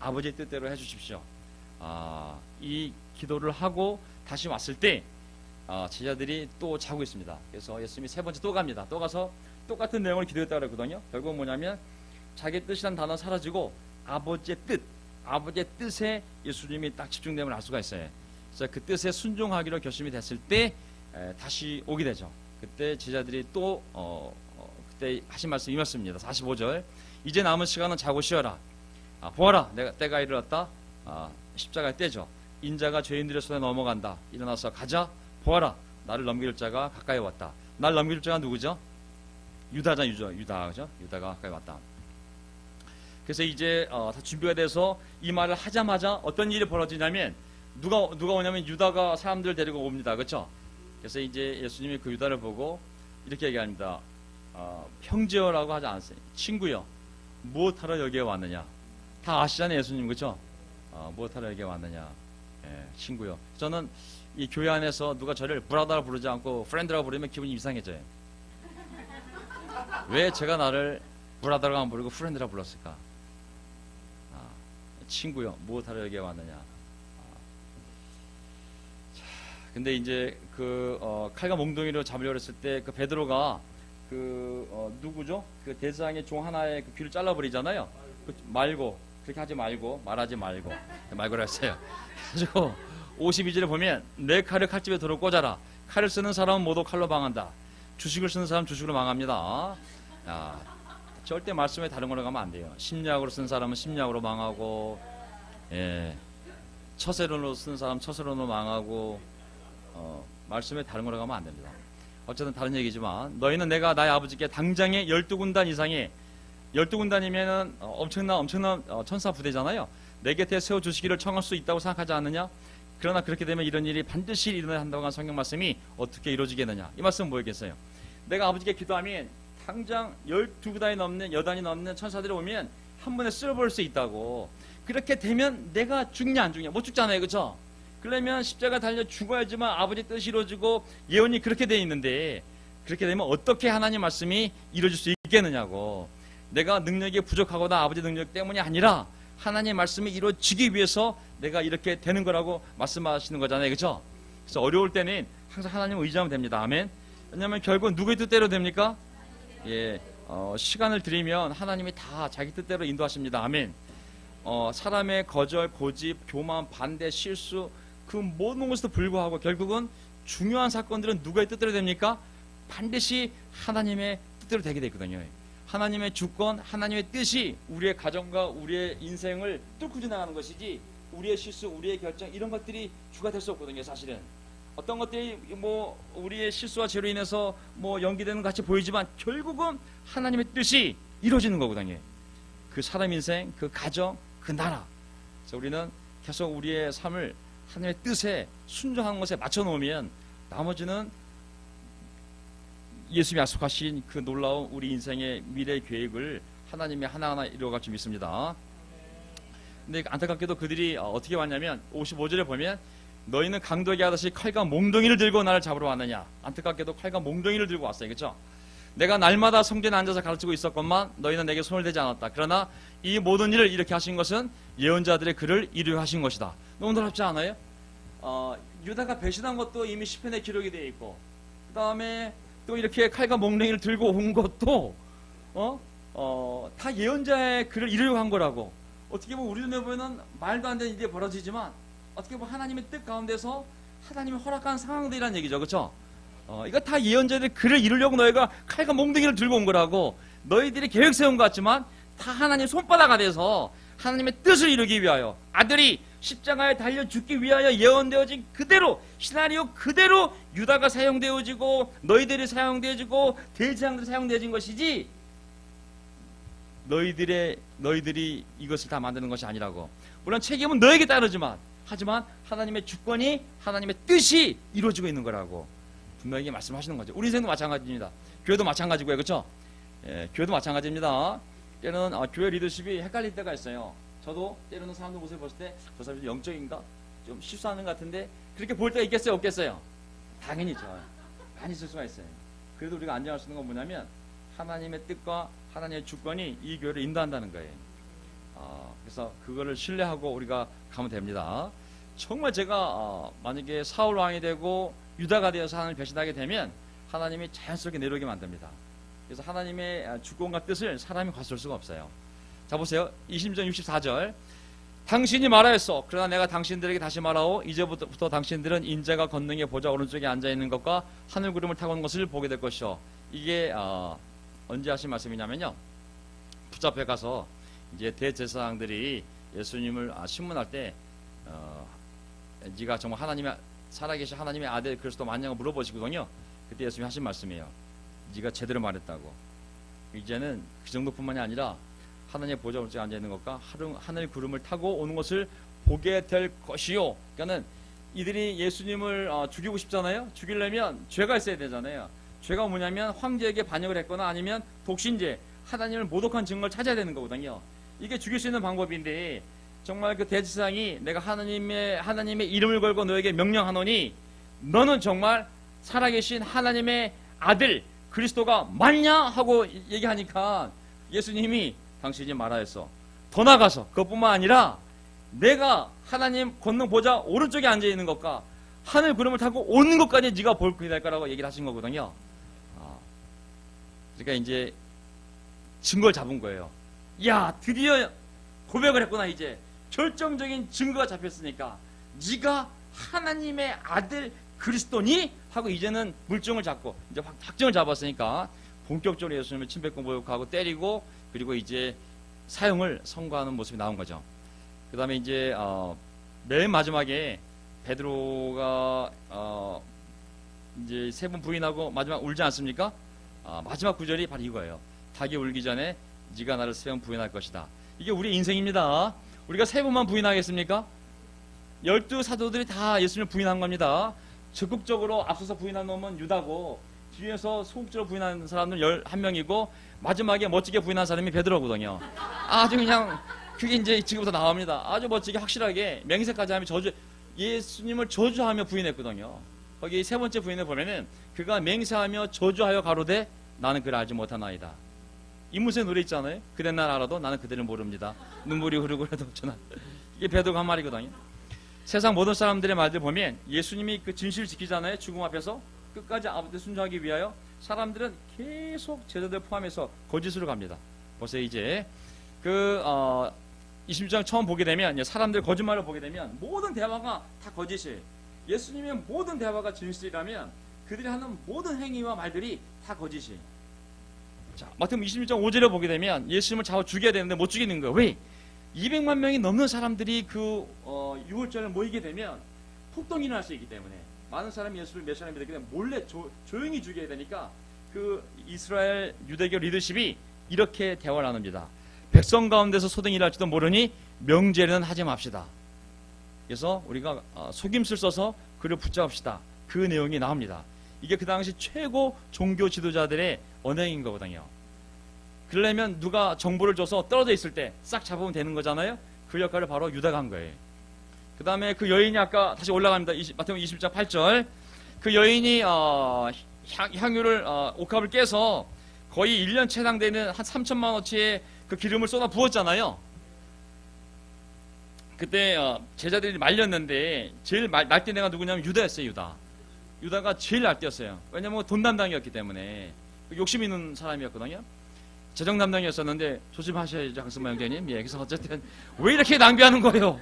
아버지의 뜻대로 해주십시오. 이 기도를 하고 다시 왔을 때 제자들이 또 자고 있습니다. 그래서 예수님이 세 번째 또 갑니다. 또 가서 똑같은 내용을 기도했다고 그러거든요. 결국은 뭐냐면 자기 뜻이란 단어 사라지고 아버지의 뜻에 예수님이 딱 집중됨을 알 수가 있어요. 그래서 그 뜻에 순종하기로 결심이 됐을 때 다시 오게 되죠. 그때 제자들이 또 그때 하신 말씀이 이 말씀입니다. 45절. 이제 남은 시간은 자고 쉬어라. 보아라, 때가 이르렀다. 십자가의 때죠. 인자가 죄인들의 손에 넘어간다. 일어나서 가자. 보아라. 나를 넘길 자가 가까이 왔다. 나를 넘길 자가 누구죠? 유다죠. 그죠? 유다가 가까이 왔다. 그래서 이제 다 준비가 돼서 이 말을 하자마자 어떤 일이 벌어지냐면 누가 오냐면 유다가 사람들을 데리고 옵니다. 그렇죠? 그래서 이제 예수님이 그 유다를 보고 이렇게 얘기합니다. 형제여라고 하지 않았어요. 친구여, 무엇하러 여기에 왔느냐? 다 아시잖아요, 예수님. 그렇죠? 무엇하러 여기에 왔느냐? 예, 친구여. 저는 이 교회 안에서 누가 저를 브라더라 부르지 않고 프렌드라고 부르면 기분이 이상해져요. 왜 제가 나를 브라더라고 안 부르고 프렌드라 불렀을까? 친구여, 무엇하러 여기에 왔느냐? 근데 이제 칼과 몽둥이로 잡으려고 했을 때 그 베드로가 누구죠? 그 대제사장의 종 하나의 그 귀를 잘라버리잖아요. 말고 그렇게 하지 말고 말하지 말고라 했어요. 그래가지고 52절에 보면 내 칼을 칼집에 도로 꽂아라. 칼을 쓰는 사람은 모두 칼로 망한다. 주식을 쓰는 사람은 주식으로 망합니다. 절대 말씀에 다른 걸로 가면 안 돼요. 심리학으로 쓴 사람은 심리학으로 망하고, 예, 처세론으로 쓴 사람은 처세론으로 망하고, 말씀에 다른 걸로 가면 안 됩니다. 어쨌든 다른 얘기지만 너희는 내가 나의 아버지께 당장에 12군단 이상의 12군단이면은 엄청난 천사 부대잖아요. 내 곁에 세워주시기를 청할 수 있다고 생각하지 않느냐? 그러나 그렇게 되면 이런 일이 반드시 일어나야 한다고 한 성경 말씀이 어떻게 이루어지겠느냐? 이 말씀은 뭐겠어요? 내가 아버지께 기도하면 당장 12구단이 넘는 여단이 넘는 천사들이 오면 한 번에 쓸어버릴 수 있다고. 그렇게 되면 내가 죽냐 안 죽냐? 못 죽잖아요, 그렇죠? 그러면 십자가 달려 죽어야지만 아버지 뜻이 이루어지고 예언이 그렇게 돼 있는데 그렇게 되면 어떻게 하나님 말씀이 이루어질 수 있겠느냐고. 내가 능력이 부족하거나 아버지 능력 때문이 아니라 하나님의 말씀이 이루어지기 위해서 내가 이렇게 되는 거라고 말씀하시는 거잖아요, 그렇죠? 그래서 어려울 때는 항상 하나님을 의지하면 됩니다. 아멘. 왜냐하면 결국 누구의 뜻대로 됩니까? 예, 시간을 들이면 하나님이 다 자기 뜻대로 인도하십니다. 아멘. 사람의 거절, 고집, 교만, 반대, 실수 그 모든 것에도 불구하고 결국은 중요한 사건들은 누구의 뜻대로 됩니까? 반드시 하나님의 뜻대로 되게 되거든요. 하나님의 주권, 하나님의 뜻이 우리의 가정과 우리의 인생을 뚫고 지나가는 것이지 우리의 실수, 우리의 결정 이런 것들이 주가 될 수 없거든요. 사실은 어떤 것들이 뭐 우리의 실수와 죄로 인해서 뭐 연기되는 것 같이 보이지만 결국은 하나님의 뜻이 이루어지는 거거든요. 그 사람 인생, 그 가정, 그 나라. 그래서 우리는 계속 우리의 삶을 하나님의 뜻에 순종하는 것에 맞춰 놓으면 나머지는 예수님이 약속하신 그 놀라운 우리 인생의 미래 계획을 하나님이 하나하나 이루어갈 줄 믿습니다. 근데 안타깝게도 그들이 어떻게 왔냐면 55절에 보면 너희는 강도에게 하듯이 칼과 몽둥이를 들고 나를 잡으러 왔느냐. 안타깝게도 칼과 몽둥이를 들고 왔어요. 그렇죠? 내가 날마다 성전에 앉아서 가르치고 있었건만 너희는 내게 손을 대지 않았다. 그러나 이 모든 일을 이렇게 하신 것은 예언자들의 글을 이루어 하신 것이다. 너무 놀랍지 않아요? 유다가 배신한 것도 이미 시편에 기록이 되어 있고 그 다음에 또 이렇게 칼과 몽둥이를 들고 온 것도 다 예언자의 글을 이루려고 한 거라고. 어떻게 보면 우리 눈에 보면 말도 안 되는 일이 벌어지지만 어떻게 보면 하나님의 뜻 가운데서 하나님이 허락한 상황들이란 얘기죠. 그렇죠? 이거 다 예언자들의 글을 이루려고 너희가 칼과 몽둥이를 들고 온 거라고. 너희들이 계획 세운 것 같지만 다 하나님 손바닥 아래서 하나님의 뜻을 이루기 위하여 아들이 십자가에 달려 죽기 위하여 예언되어진 그대로 시나리오 그대로 유다가 사용되어지고 너희들이 사용되어지고 대제사장들이 사용되어진 것이지 너희들이 이것을 다 만드는 것이 아니라고. 물론 책임은 너에게 따르지만 하지만 하나님의 주권이 하나님의 뜻이 이루어지고 있는 거라고 분명히 말씀하시는 거죠. 우리 인생도 마찬가지입니다. 교회도 마찬가지고요. 그렇죠? 예, 교회도 마찬가지입니다. 때는 교회 리더십이 헷갈릴 때가 있어요. 저도 때로는 사람들 모습을 봤을 때 저 사람이 영적인가? 좀 실수하는 것 같은데 그렇게 볼 때가 있겠어요? 없겠어요? 당연히 있죠. 많이 있을 수가 있어요. 그래도 우리가 안정할 수 있는 건 뭐냐면 하나님의 뜻과 하나님의 주권이 이 교회를 인도한다는 거예요. 그래서 그거를 신뢰하고 우리가 가면 됩니다. 정말 제가 만약에 사울 왕이 되고 유다가 되어서 하나님을 배신하게 되면 하나님이 자연스럽게 내려오게 만듭니다. 그래서 하나님의 주권과 뜻을 사람이 거스를 수가 없어요. 자 보세요. 20절 64절 당신이 말하였어. 그러나 내가 당신들에게 다시 말하오. 이제부터 당신들은 인자가 권능의 보좌 오른쪽에 앉아있는 것과 하늘 구름을 타고 오는 것을 보게 될 것이요. 이게 언제 하신 말씀이냐면요. 붙잡혀 가서 이제 대제사장들이 예수님을 신문할 때 네가 정말 하나님의 살아계신 하나님의 아들 그리스도 맞냐고 물어보시거든요. 그때 예수님이 하신 말씀이에요. 네가 제대로 말했다고. 이제는 그 정도뿐만이 아니라 하나님의 보좌 우측에 앉아 있는 것과 하늘 구름을 타고 오는 것을 보게 될 것이요. 그러니까는 이들이 예수님을 죽이고 싶잖아요. 죽이려면 죄가 있어야 되잖아요. 죄가 뭐냐면 황제에게 반역을 했거나 아니면 독신죄, 하나님을 모독한 증거를 찾아야 되는 거거든요. 이게 죽일 수 있는 방법인데 정말 그 대지상이 내가 하나님의 이름을 걸고 너에게 명령하노니 너는 정말 살아계신 하나님의 아들 그리스도가 맞냐 하고 얘기하니까 예수님이 당신이 말하였어. 더 나가서 그것뿐만 아니라 내가 하나님 권능 보좌 오른쪽에 앉아 있는 것과 하늘 구름을 타고 오는 것까지 네가 볼게 될 거라고 얘기를 하신 거거든요. 그러니까 이제 증거를 잡은 거예요. 야, 드디어 고백을 했구나. 이제 결정적인 증거가 잡혔으니까 네가 하나님의 아들 그리스도니? 하고 이제는 물증을 잡고 이제 확정을 잡았으니까 본격적으로 예수님을 침뱉고 모욕하고 때리고 그리고 이제 사형을 선고하는 모습이 나온 거죠. 그 다음에 이제 맨 마지막에 베드로가 이제 세 번 부인하고 마지막 울지 않습니까? 마지막 구절이 바로 이거예요. 닭이 울기 전에 네가 나를 세 번 부인할 것이다. 이게 우리 인생입니다. 우리가 세 번만 부인하겠습니까? 12사도들이 다 예수님을 부인한 겁니다. 적극적으로 앞서서 부인한 놈은 유다고 뒤에서 소극적으로 부인한 사람은 11명이고 마지막에 멋지게 부인한 사람이 베드로거든요. 아주 그냥 그게 이제 지금부터 나옵니다. 아주 멋지게 확실하게 맹세까지 하며 예수님을 저주하며 부인했거든요. 거기 세 번째 부인을 보면은 그가 맹세하며 저주하여 가로되 나는 그를 알지 못하나이다. 이문세 노래 있잖아요. 그대 날 알아도 나는 그대를 모릅니다. 눈물이 흐르고 해도 저는 이게 베드로가 한 말이거든요. 세상 모든 사람들의 말들 보면 예수님이 그 진실을 지키잖아요. 죽음 앞에서 끝까지 아버지 순종하기 위하여 사람들은 계속 제자들 포함해서 거짓으로 갑니다. 보세요. 이제 26장 처음 보게 되면 사람들 거짓말을 보게 되면 모든 대화가 다 거짓이에요. 예수님의 모든 대화가 진실이라면 그들이 하는 모든 행위와 말들이 다 거짓이에요. 자, 마태복음 26장 5절에 보게 되면 예수님을 잡아 죽여야 되는데 못 죽이는 거예요. 왜? 200만 명이 넘는 사람들이 그 6월절에 모이게 되면 폭동이 일어날 수 있기 때문에 많은 사람이 예수를 메시아로 믿게 되면 몰래 조용히 죽여야 되니까 그 이스라엘 유대교 리더십이 이렇게 대화를 나눕니다. 백성 가운데서 소동이 일어날지도 모르니 명제는 하지 맙시다. 그래서 우리가 속임수를 써서 그를 붙잡읍시다. 그 내용이 나옵니다. 이게 그 당시 최고 종교 지도자들의 언행인 거거든요. 그러려면 누가 정보를 줘서 떨어져 있을 때 싹 잡으면 되는 거잖아요. 그 역할을 바로 유다가 한 거예요. 그 다음에 그 여인이 아까 다시 올라갑니다. 마태복음 20장 8절. 그 여인이 향유를 옥합을 깨서 거의 1년 채당되는 한 3천만 원치의 그 기름을 쏟아 부었잖아요. 그때 제자들이 말렸는데 제일 날뛴 애가 누구냐면 유다였어요. 유다가 제일 날뛰었어요. 왜냐면 돈 담당이었기 때문에 욕심 있는 사람이었거든요. 재정 담당이었었는데 조심하셔야죠, 장승마 형제님. 예, 그래서 어쨌든 왜 이렇게 낭비하는 거예요?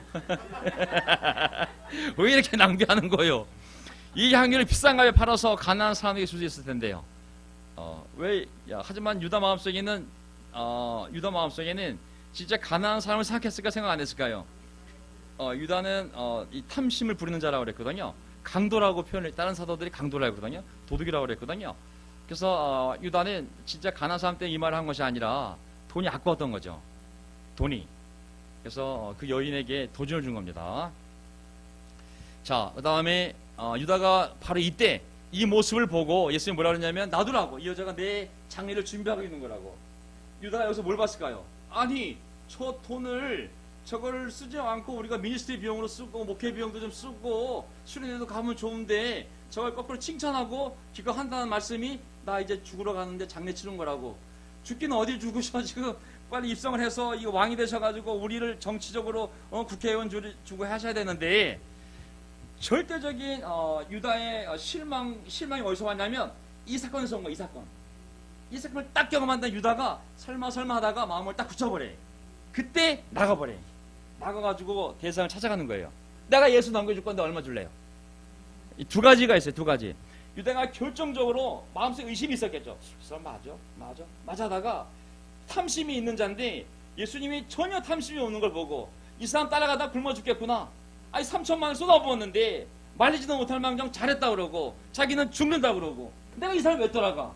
왜 이렇게 낭비하는 거예요? 이 향유를 비싼 값에 팔아서 가난한 사람에게 줄 수 있을 텐데요. 하지만 유다 마음속에는 진짜 가난한 사람을 생각했을까 생각 안 했을까요? 유다는 이 탐심을 부리는 자라고 그랬거든요. 강도라고 표현을 다른 사도들이 강도라고 그러거든요. 도둑이라고 그랬거든요. 그래서 유다는 진짜 가난한 사람 때 이 말을 한 것이 아니라 돈이 아까웠던 거죠. 돈이. 그래서 그 여인에게 도전을 준 겁니다. 자, 그 다음에 유다가 바로 이때 이 모습을 보고 예수님이 뭐라 그러냐면 놔두라고. 이 여자가 내 장례를 준비하고 있는 거라고. 유다가 여기서 뭘 봤을까요? 아니, 저 돈을 저걸 쓰지 않고 우리가 미니스트리 비용으로 쓰고 목회 비용도 좀 쓰고 수련회도 가면 좋은데 저걸 거꾸로 칭찬하고 기거한다는 말씀이 나 이제 죽으러 가는데 장례 치른 거라고. 죽기는 어디 죽으셔. 지금 빨리 입성을 해서 이 왕이 되셔가지고 우리를 정치적으로 국회의원 주고 하셔야 되는데 절대적인 유다의 실망이 어디서 왔냐면 이 사건에서 온 거야. 이 사건을 딱 경험한다. 유다가 설마 하다가 마음을 딱 굳혀버려. 그때 나가버려. 나가가지고 대상을 찾아가는 거예요. 내가 예수 남겨줄 건데 얼마 줄래요? 이 두 가지가 있어요. 두 가지. 유다가 결정적으로 마음속에 의심이 있었겠죠. 맞아 하다가 탐심이 있는 자인데 예수님이 전혀 탐심이 없는 걸 보고 이 사람 따라가다 굶어 죽겠구나. 아니 3천만을 쏟아부었는데 말리지도 못할 망정 잘했다 그러고 자기는 죽는다 그러고 내가 이 사람 왜 떠나가?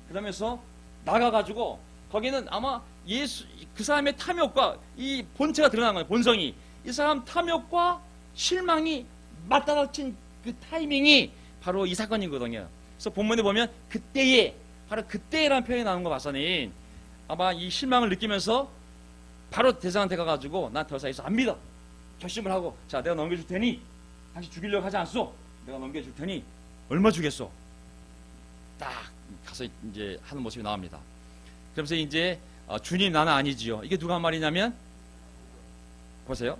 그러면서 나가가지고 거기는 아마 예수 그 사람의 탐욕과 이 본체가 드러난 거예요. 본성이 이 사람 탐욕과 실망이 맞닿아친 그 타이밍이 바로 이 사건이거든요. 그래서 본문에 보면 그때에 바로 그때라는 표현이 나오는 거 봐서는 아마 이 실망을 느끼면서 바로 대상한테 가가지고 난 더 이상 예수 안 믿어 결심을 하고 자 내가 넘겨줄 테니 다시 죽이려고 하지 않소. 내가 넘겨줄 테니 얼마 주겠소? 딱 가서 이제 하는 모습이 나옵니다. 그러면서 이제 주님 나는 아니지요. 이게 누가 한 말이냐면 보세요.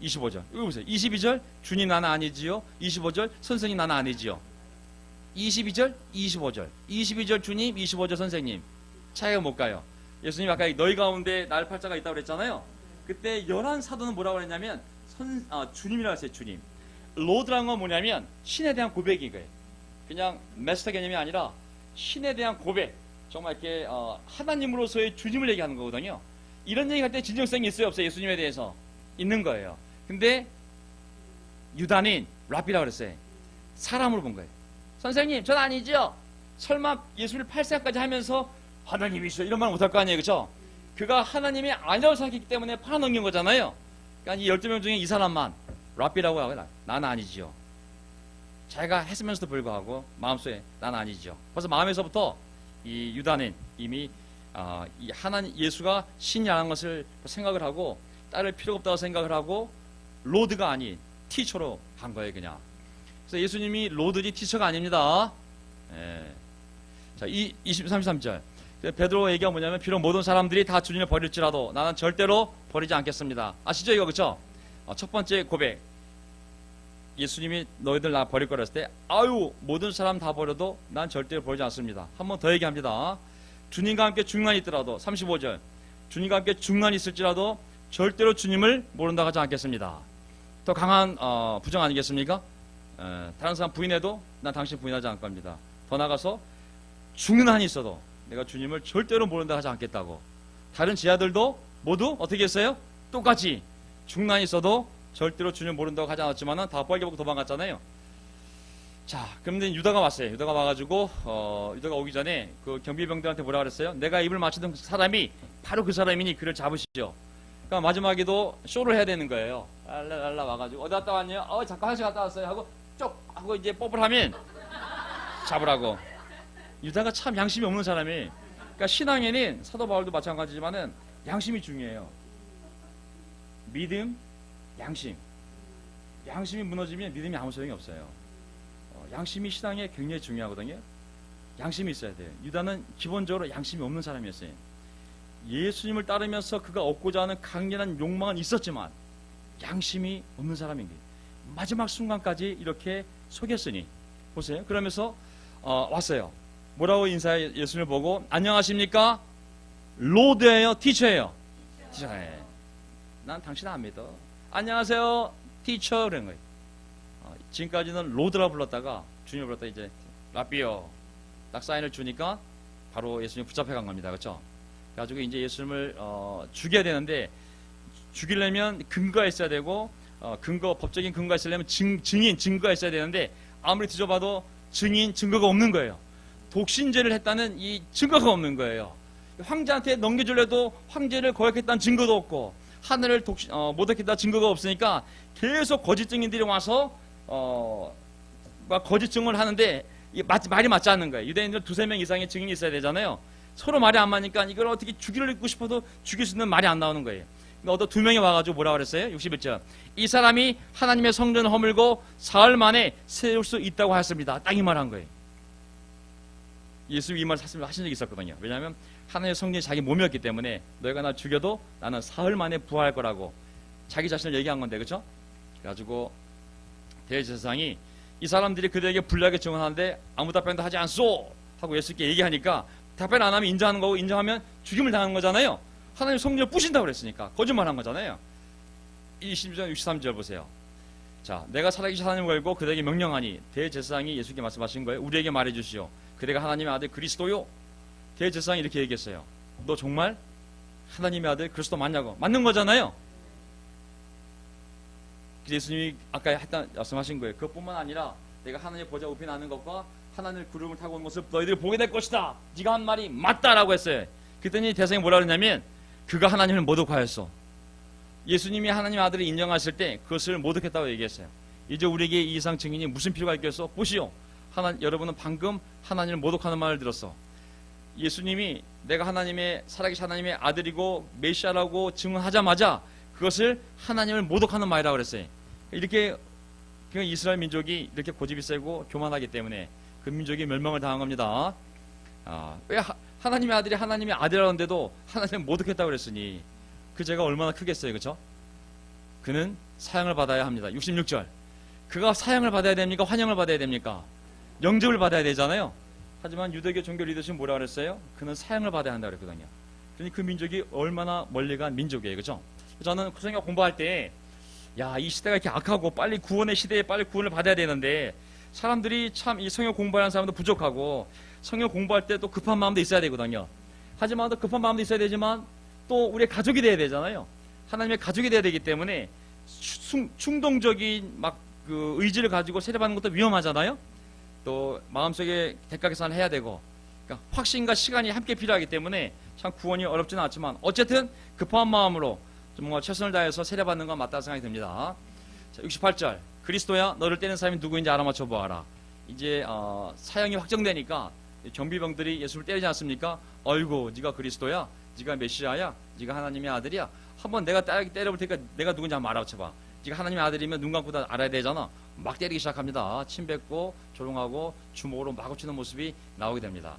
25절 이거 보세요. 22절 주님 나는 아니지요. 25절 선생님 나는 아니지요. 22절 25절 22절 주님 25절 선생님 차이가 뭘까요? 예수님 아까 너희 가운데 날 팔자가 있다고 그랬잖아요. 그때 11사도는 뭐라고 그랬냐면 주님이라고 했어요. 주님. 로드라는 건 뭐냐면 신에 대한 고백인 거예요. 그냥 마스터 개념이 아니라 신에 대한 고백. 정말 이렇게 하나님으로서의 주님을 얘기하는 거거든요. 이런 얘기할 때 진정성이 있어요 없어요? 예수님에 대해서 있는 거예요. 근데 유다는 랍비라고 그랬어요. 사람으로 본 거예요. 선생님 전 아니죠. 설마 예수를 팔 생각까지 하면서 하나님이시여 이런 말 못할 거 아니에요. 그렇죠? 그가 하나님이 아니라고 생각했기 때문에 팔아넘긴 거잖아요. 그러니까 이 12명 중에 이 사람만 랍비라고 하고 나는 아니지요. 자기가 했으면서도 불구하고 마음속에 나는 아니지요. 벌써 마음에서부터 이 유다는 이미 이 하나님 예수가 신이라는 것을 생각을 하고 따를 필요가 없다고 생각을 하고 로드가 아닌 티처로 간 거예요. 그냥. 그래서 예수님이 로드지 티처가 아닙니다. 예. 자, 33절 베드로 얘기가 뭐냐면 비록 모든 사람들이 다 주님을 버릴지라도 나는 절대로 버리지 않겠습니다. 아시죠 이거 그렇죠? 첫 번째 고백 예수님이 너희들 나 버릴 거라 했을 때 아유 모든 사람 다 버려도 난 절대로 버리지 않습니다. 한 번 더 얘기합니다. 주님과 함께 중난이 있더라도 35절 주님과 함께 중난이 있을지라도 절대로 주님을 모른다고 하지 않겠습니다. 더 강한 부정 아니겠습니까? 다른 사람 부인해도 난 당신 부인하지 않을 겁니다. 더 나가서 죽는 한이 있어도 내가 주님을 절대로 모른다고 하지 않겠다고. 다른 지하들도 모두 어떻게 했어요? 똑같이 중난이 있어도 절대로 주님 모른다고 하지 않았지만은 다 뻘개보고 도망갔잖아요. 자, 그런데 유다가 왔어요. 유다가 와가지고 유다가 오기 전에 그 경비병들한테 뭐라 그랬어요? 내가 입을 맞추던 사람이 바로 그 사람이니 그를 잡으시죠. 그러니까 마지막에도 쇼를 해야 되는 거예요. 랄랄랄라 와가지고 어디 갔다 왔냐? 잠깐 화장실 갔다 왔어요. 하고 쪽 하고 이제 뽀뽀를 하면 잡으라고. 유다가 참 양심이 없는 사람이. 그러니까 신앙에는 사도 바울도 마찬가지지만은 양심이 중요해요. 믿음, 양심. 양심이 무너지면 믿음이 아무 소용이 없어요. 양심이 신앙에 굉장히 중요하거든요. 양심이 있어야 돼요. 유다는 기본적으로 양심이 없는 사람이었어요. 예수님을 따르면서 그가 얻고자 하는 강렬한 욕망은 있었지만 양심이 없는 사람인 거예요. 마지막 순간까지 이렇게 속였으니 보세요. 그러면서 왔어요. 뭐라고 인사해? 예수님을 보고 안녕하십니까? 로드예요? 티처예요? 티처예요. 난 당신 안 믿어. 안녕하세요 티처 그런 거예요. 지금까지는 로드라 불렀다가 주님을 불렀다 이제 랍비요 딱 사인을 주니까 바로 예수님 붙잡혀 간 겁니다. 그렇죠? 그래가지고 이제 예수님을 죽여야 되는데 죽이려면 근거가 있어야 되고 법적인 근거가 있으려면 증인 증거가 있어야 되는데 아무리 뒤져봐도 증인 증거가 없는 거예요. 독신죄를 했다는 이 증거가 없는 거예요. 황제한테 넘겨주려도 황제를 거역했다는 증거도 없고 하늘을 모독했다 증거가 없으니까 계속 거짓 증인들이 와서 거짓 증언을 하는데 말이 맞지 않는 거예요. 유대인들 2-3명 이상의 증인이 있어야 되잖아요. 서로 말이 안 맞으니까 이걸 어떻게 죽이고 싶어도 죽일 수 있는 말이 안 나오는 거예요. 어떤 2명이 와가지고 뭐라 그랬어요? 61절 이 사람이 하나님의 성전을 허물고 사흘 만에 세울 수 있다고 하였습니다. 딱 이 말 한 거예요. 예수 이 말 하신 적이 있었거든요. 왜냐하면 하나님의 성전이 자기 몸이었기 때문에 너희가 나 죽여도 나는 사흘 만에 부활할 거라고 자기 자신을 얘기한 건데 그렇죠? 그래가지고 대제사장이 이 사람들이 그들에게 불리하게 증언하는데 아무 답변도 하지 않소 하고 예수께 얘기하니까 답변 안 하면 인정하는 거고 인정하면 죽임을 당하는 거잖아요. 하나님 성전을 부신다고 그랬으니까 거짓말한 거잖아요. 20절 63절 보세요. 자, 내가 살아계신 하나님을 걸고 그들에게 명령하니 대제사장이 예수께 말씀하신 거예요. 우리에게 말해주시오. 그대가 하나님의 아들 그리스도요? 대제사장이 이렇게 얘기했어요. 너 정말 하나님의 아들 그리스도 맞냐고. 맞는 거잖아요. 예수님이 아까 했던 말씀하신 거예요. 그것뿐만 아니라 내가 하나님의 보좌 우편에 앉는 것과 하나님의 구름을 타고 온 모습 너희들이 보게 될 것이다. 네가 한 말이 맞다라고 했어요. 그랬더니 대성이 뭐라 그랬냐면 그가 하나님을 모독하였어. 예수님이 하나님 아들을 인정하실 때 그것을 모독했다고 얘기했어요. 이제 우리에게 이 이상 증인이 무슨 필요가 있겠어? 보시오. 여러분은 방금 하나님을 모독하는 말을 들었어. 예수님이 내가 하나님의 살아계신 하나님의 아들이고 메시아라고 증언하자마자 그것을 하나님을 모독하는 말이라고 그랬어요. 이렇게 이스라엘 민족이 이렇게 고집이 세고 교만하기 때문에 그 민족이 멸망을 당한 겁니다. 왜 하나님의 아들이 하나님의 아들이라는데도 하나님을 모독했다고 그랬으니 그 죄가 얼마나 크겠어요. 그렇죠? 그는 사형을 받아야 합니다. 66절. 그가 사형을 받아야 됩니까? 환영을 받아야 됩니까? 영접을 받아야 되잖아요. 하지만 유대교 종교 리더십은 뭐라 그랬어요? 그는 사형을 받아야 한다고 그랬거든요. 그러니 그 민족이 얼마나 멀리 간 민족이에요. 그렇죠? 저는 성경 공부할 때 이 시대가 이렇게 악하고 빨리 구원의 시대에 빨리 구원을 받아야 되는데 사람들이 참 이 성경 공부하는 사람도 부족하고 성경 공부할 때 또 급한 마음도 있어야 되거든요. 하지만 또 급한 마음도 있어야 되지만 또 우리의 가족이 돼야 되잖아요. 하나님의 가족이 돼야 되기 때문에 충동적인 그 의지를 가지고 세례받는 것도 위험하잖아요. 또 마음속에 대가 계산을 해야 되고 그러니까 확신과 시간이 함께 필요하기 때문에 참 구원이 어렵지는 않지만 어쨌든 급한 마음으로 뭔가 최선을 다해서 세례받는 건 맞다고 생각이 듭니다. 자, 68절. 그리스도야 너를 때리는 사람이 누구인지 알아맞혀 보아라. 이제 사형이 확정되니까 경비병들이 예수를 때리지 않습니까? 어이구 네가 그리스도야? 네가 메시아야? 네가 하나님의 아들이야? 한번 내가 때려볼 테니까 내가 누군지 한번 알아맞혀봐. 네가 하나님의 아들이면 눈 감고 다 알아야 되잖아. 막 때리기 시작합니다. 침 뱉고 조롱하고 주먹으로 마구 치는 모습이 나오게 됩니다.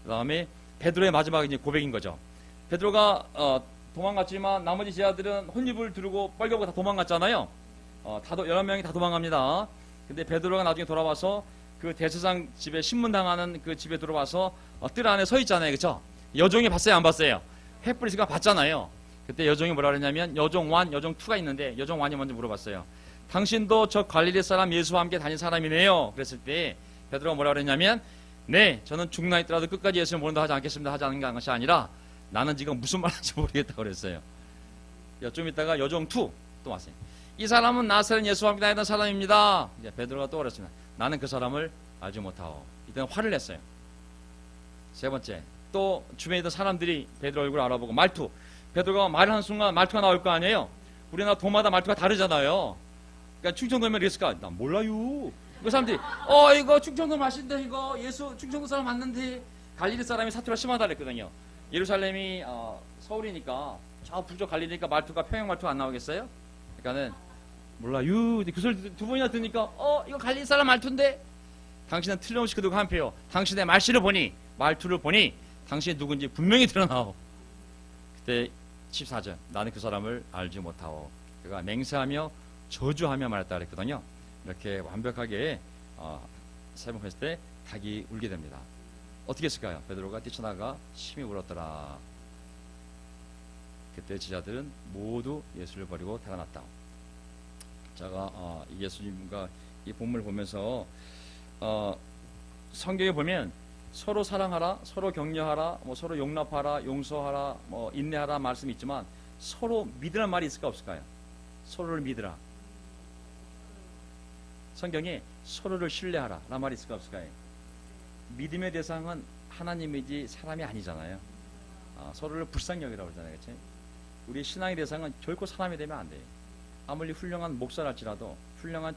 그 다음에 베드로의 마지막 이제 고백인 거죠. 베드로가 도망갔지만 나머지 제자들은 혼입을 두르고 뻘겨고 다 도망갔잖아요. 11명이 다 도망갑니다. 근데 베드로가 나중에 돌아와서 그 대제사장 집에 신문당하는 그 집에 들어와서 뜰 안에 서 있잖아요. 그쵸? 여종이 봤어요? 안 봤어요? 햇불이가 봤잖아요. 그때 여종이 뭐라 그랬냐면 여종 1, 여종 2가 있는데 여종 1이 먼저 물어봤어요. 당신도 저 갈릴리 사람 예수와 함께 다닌 사람이네요. 그랬을 때 베드로가 뭐라 그랬냐면 네, 저는 죽나 있더라도 끝까지 예수를 모른다 하지 않겠습니다. 하지 않은 것이 아니라 나는 지금 무슨 말인지 모르겠다고 그랬어요. 좀 있다가 여종 2 또 왔어요. 이 사람은 나사렛 예수와 함께 다니던 사람입니다. 이제 베드로가 또 그랬습니다. 나는 그 사람을 알지 못하오. 이때는 화를 냈어요. 세 번째, 또 주변에 있던 사람들이 베드로 얼굴을 알아보고 말투. 베드로가 말하는 순간 말투가 나올 거 아니에요. 우리나라 도마다 말투가 다르잖아요. 그러니까 충청도면 이랬을까? 난 몰라요. 그 사람들이 이거 충청도 맛인데 이거 예수 충청도 사람 맞는데 갈릴리 사람이 사투리가 심하다 그랬거든요. 예루살렘이 서울이니까 저 부족 갈릴리니까 말투가 평양 말투가 안 나오겠어요? 그러니까는 몰라요. 그 소리 두 번이나 듣니까 이거 갈릴리 사람 말투인데 당신은 틀림없이 그들과 한패요. 당신의 말씨를 보니 말투를 보니 당신이 누군지 분명히 드러나오. 그때 14절 나는 그 사람을 알지 못하오. 그가 맹세하며 저주하며 말했다 그랬거든요. 이렇게 완벽하게 세번했을 때 닭이 울게 됩니다. 어떻게 했을까요? 베드로가 뛰쳐나가 심히 울었더라. 그때 제자들은 모두 예수를 버리고 달아났다. 제가 예수님과 이 본문을 보면서 성경에 보면 서로 사랑하라, 서로 격려하라, 서로 용납하라, 용서하라, 인내하라 말씀이 있지만 서로 믿으라는 말이 있을까 없을까요? 서로를 믿으라. 성경에 서로를 신뢰하라 라는 말이 있을까 없을까요? 믿음의 대상은 하나님이지 사람이 아니잖아요. 서로를 불쌍히 여기라고 그러잖아요. 그치? 우리 신앙의 대상은 결코 사람이 되면 안 돼요. 아무리 훌륭한 목사랄지라도 훌륭한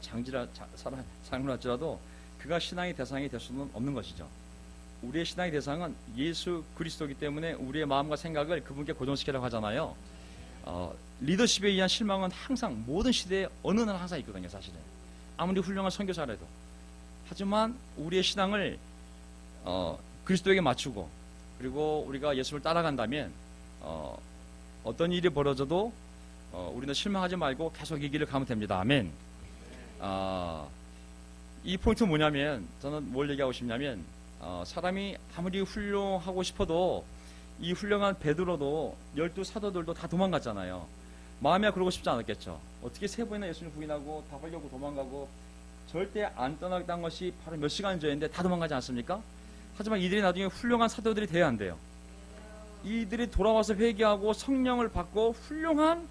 장로랄지라도 그가 신앙의 대상이 될 수는 없는 것이죠. 우리의 신앙의 대상은 예수 그리스도이기 때문에 우리의 마음과 생각을 그분께 고정시키라고 하잖아요. 리더십에 의한 실망은 항상 모든 시대에 어느 날 항상 있거든요. 사실은 아무리 훌륭한 선교사라도. 하지만 우리의 신앙을 그리스도에게 맞추고 그리고 우리가 예수를 따라간다면 어떤 일이 벌어져도 우리는 실망하지 말고 계속 이 길을 가면 됩니다. 아멘. 이 포인트는 뭐냐면 저는 뭘 얘기하고 싶냐면 사람이 아무리 훌륭하고 싶어도 이 훌륭한 베드로도 12 사도들도 다 도망갔잖아요. 마음이야 그러고 싶지 않았겠죠. 어떻게 세 번이나 예수님 부인하고 다 벌려고 도망가고 절대 안 떠나겠다는 것이 바로 몇 시간 전인데 다 도망가지 않습니까? 하지만 이들이 나중에 훌륭한 사도들이 돼야 한대요. 이들이 돌아와서 회개하고 성령을 받고 훌륭한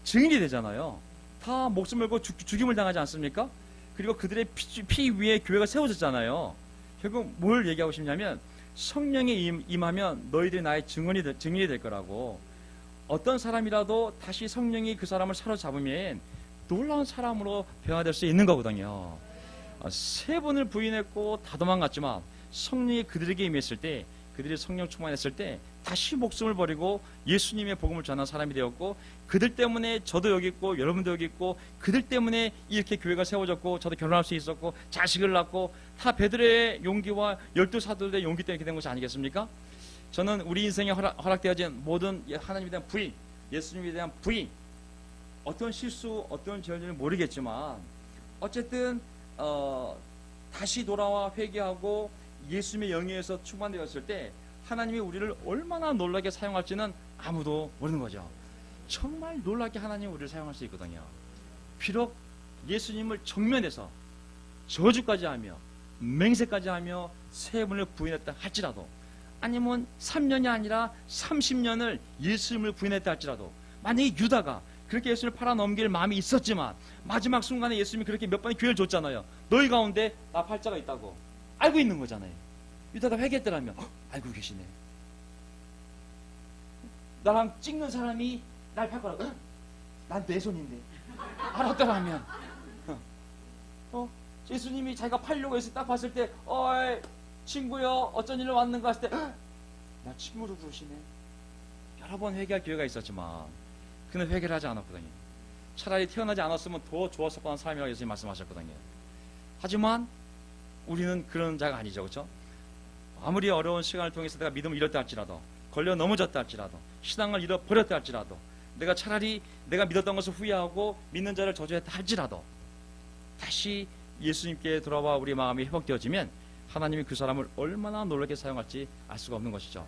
증인이 되잖아요. 다 목숨 걸고 죽임을 당하지 않습니까? 그리고 그들의 피 위에 교회가 세워졌잖아요. 결국 뭘 얘기하고 싶냐면 성령이 임하면 너희들이 나의 증인이 될 거라고. 어떤 사람이라도 다시 성령이 그 사람을 사로잡으면 놀라운 사람으로 변화될 수 있는 거거든요. 세 번을 부인했고 다 도망갔지만 성령이 그들에게 임했을 때, 그들이 성령 충만했을 때 다시 목숨을 버리고 예수님의 복음을 전한 사람이 되었고, 그들 때문에 저도 여기 있고 여러분도 여기 있고, 그들 때문에 이렇게 교회가 세워졌고 저도 결혼할 수 있었고 자식을 낳고, 다 베드로의 용기와 12사도들의 용기 때문에 이렇게 된 것이 아니겠습니까? 저는 우리 인생에 허락되어진 모든 하나님에 대한 부인, 예수님에 대한 부인, 어떤 실수, 어떤 죄인지는 모르겠지만 어쨌든 다시 돌아와 회개하고 예수님의 영예에서 충만되었을 때 하나님이 우리를 얼마나 놀라게 사용할지는 아무도 모르는 거죠. 정말 놀랍게 하나님이 우리를 사용할 수 있거든요. 비록 예수님을 정면에서 저주까지 하며 맹세까지 하며 세 번을 부인했다 할지라도, 아니면 3년이 아니라 30년을 예수님을 부인했다 할지라도, 만약에 유다가 그렇게 예수님을 팔아넘길 마음이 있었지만 마지막 순간에 예수님이 그렇게 몇 번의 기회를 줬잖아요. 너희 가운데 나 팔자가 있다고 알고 있는 거잖아요. 유다가 회개했더라면 알고 계시네. 나랑 찍는 사람이 날 팔 거라고. 난 내 손인데 알았더라면. 예수님이 자기가 팔려고 해서 딱 봤을 때 어이 친구여 어쩐 일로 왔는가 했을 때 나 친구로 부르시네. 여러 번 회개할 기회가 있었지만 그는 회개를 하지 않았거든요. 차라리 태어나지 않았으면 더 좋았을 뻔한 삶이라고 예수님 말씀하셨거든요. 하지만 우리는 그런 자가 아니죠. 그렇죠? 아무리 어려운 시간을 통해서 내가 믿음을 잃었다 할지라도, 걸려 넘어졌다 할지라도, 신앙을 잃어버렸다 할지라도, 내가 차라리 내가 믿었던 것을 후회하고 믿는 자를 저주했다 할지라도 다시 예수님께 돌아와 우리 마음이 회복되어지면 하나님이 그 사람을 얼마나 놀랍게 사용할지 알 수가 없는 것이죠.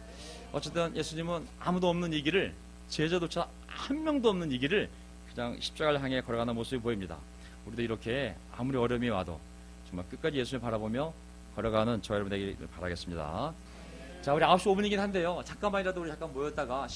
어쨌든 예수님은 아무도 없는 이 길을, 제자조차 한 명도 없는 이 길을 그냥 십자가를 향해 걸어가는 모습이 보입니다. 우리도 이렇게 아무리 어려움이 와도 정말 끝까지 예수님을 바라보며 걸어가는 저 여러분 되기를 바라겠습니다. 자, 우리 9시 5분이긴 한데요. 잠깐만이라도 우리 잠깐 모였다가